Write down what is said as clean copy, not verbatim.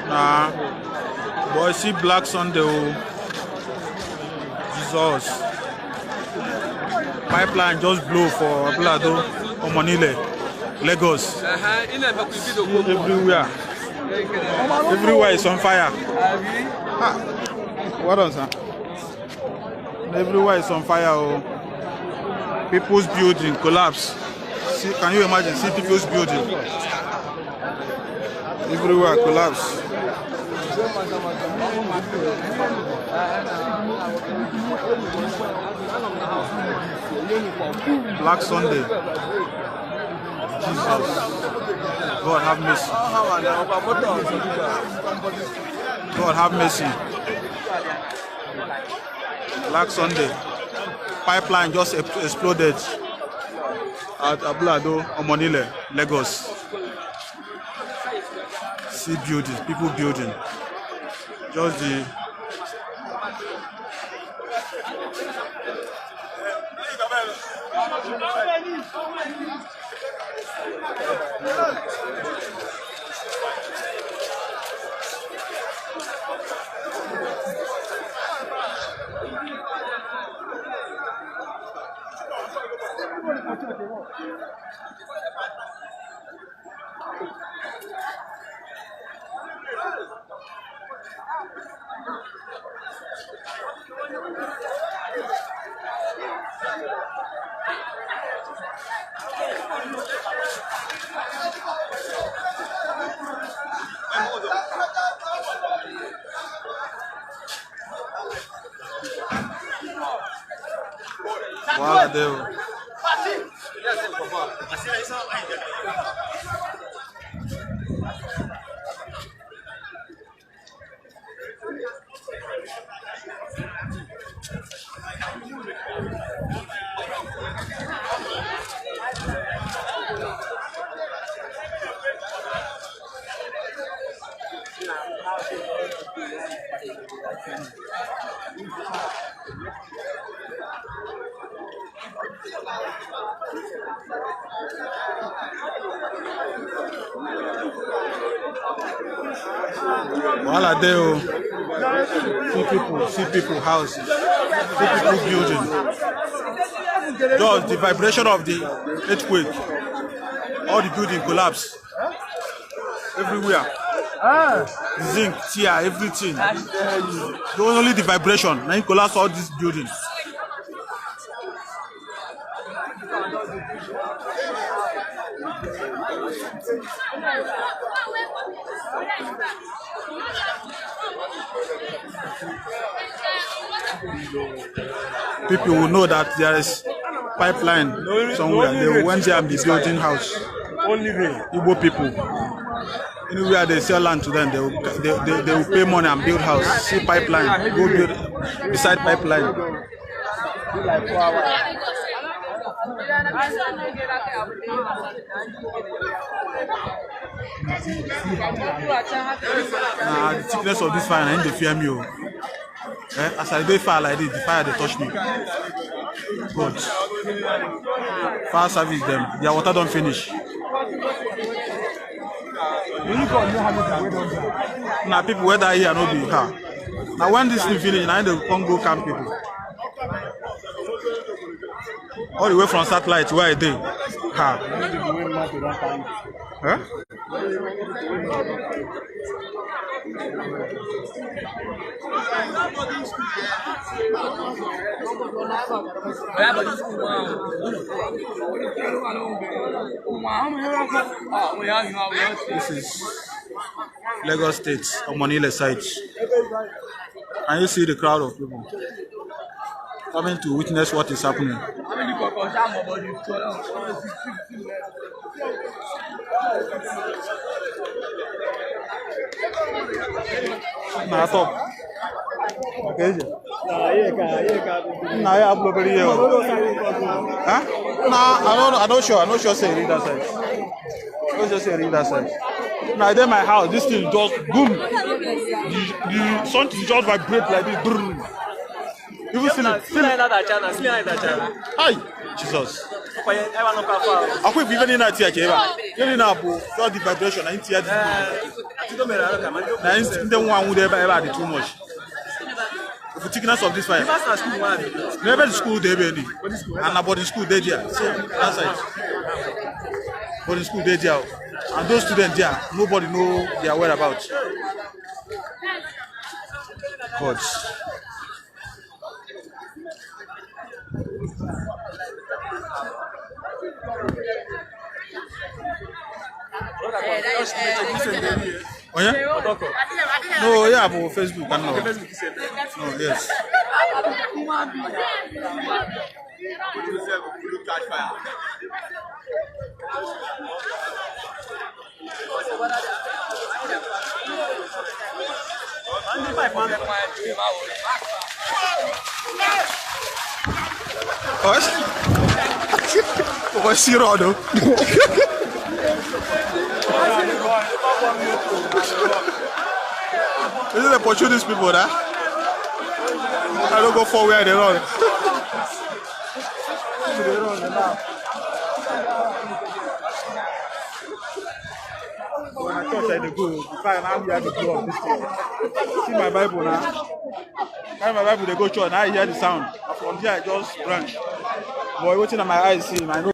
Nah. Boy, see Black Sunday. Oh. Jesus. Pipeline just blow for Abule Omonile, Lagos. Everywhere. Everywhere is on fire. Ah. What else, sir? Everywhere is on fire. Oh. People's building collapse. See, can you imagine? See people's building. Everywhere collapse. Black Sunday. Jesus. God have mercy. God have mercy. Black Sunday. Pipeline just exploded at Abule Omonile, Lagos. See buildings, people building. Just the Wala deu. Wala deu. See people houses, see people building. Just the vibration of the earthquake, all the building collapse everywhere. Zinc, tear, everything. Only the vibration. Now you collapse all these buildings. People will know that there is pipeline somewhere. They went there and be building house. Only Igbo people. Anywhere they sell land to them, they will pay money and build house. See pipeline, go build beside pipeline. The thickness of this fire, and they fear me. As I do fire like this, the fire they touch me. God. Fire service them. Their water don't finish. Now people whether here no be car. Now when this thing finish, now they come go camp people. All the way from satellite where I did. Huh? This is Lagos State, Omonile site. And you see the crowd of people coming to witness what is happening. Nah, top. Okay. Nah, yeah, Abule here. Huh? Nah, I'm not sure. I'm not sure. Say read that side. Let's just say read that side. Now, then my house, this thing just boom. The something just vibrate like this. Boom. Even Hi, Jesus. I quit even in that theater. Even now, just the vibration. I theater. The one who ever had too much. The thickness of this fire. Never the school they be and about the school they there. So that's it. But the school they there. And those students there, nobody know their whereabouts. God. Oh yeah? No, yeah, but Facebook and no. No, yes. What's your order? This is the opportunist people, that I don't go for where they run. When I thought I go, if I now hear the blow of this thing. See my Bible now. Carry my Bible, they go church, now I hear the sound. From there I just branch. Boy, waiting on my eyes, see, I know.